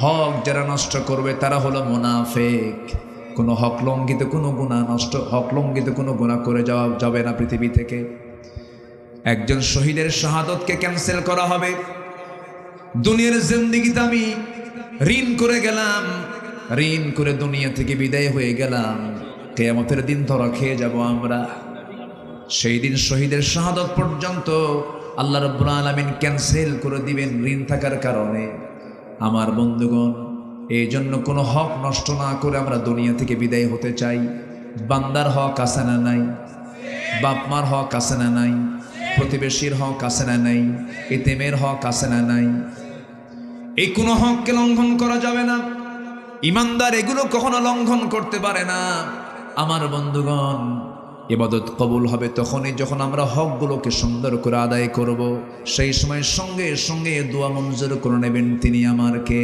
হক যারা নষ্ট করবে তারা হলো মুনাফিক। কোনো হক লঙ্ঘিত কোনো গুনাহ নষ্ট, হক লঙ্ঘিত কোনো গুনাহ করে যাওয়া যাবে না পৃথিবী থেকে। একজন শহীদের শাহাদতকে ক্যান্সেল করা হবে। দুনিয়ার জিন্দেগিতে আমি ঋণ করে গেলাম, ঋণ করে দুনিয়া থেকে বিদায় হয়ে গেলাম, কিয়ামতের দিন ধরা খেয়ে যাব আমরা। সেই দিন শহীদের শাহাদত পর্যন্ত আল্লাহ রাব্বুল আলামিন ক্যান্সেল করে দিবেন ঋণ থাকার কারণে। আমার বন্ধুগণ, এই জন্য কোনো হক নষ্ট না করে আমরা দুনিয়া থেকে বিদায় হতে চাই। বান্দার হক আছে না নাই? বাপ মার হক আছে না নাই? প্রতিবেশীর হক আছে না নাই? এতিমের হক আছে না নাই? এই কোনো হককে লঙ্ঘন করা যাবে না। ইমানদার এগুলো কখনো লঙ্ঘন করতে পারে না। আমার বন্ধুগণ, ইবাদত কবুল হবে তখনই যখন আমরা হকগুলোকে সুন্দর করে আদায় করব। সেই সময় সঙ্গে সঙ্গে দোয়া মঞ্জুর করে নেবেন তিনি আমার কে?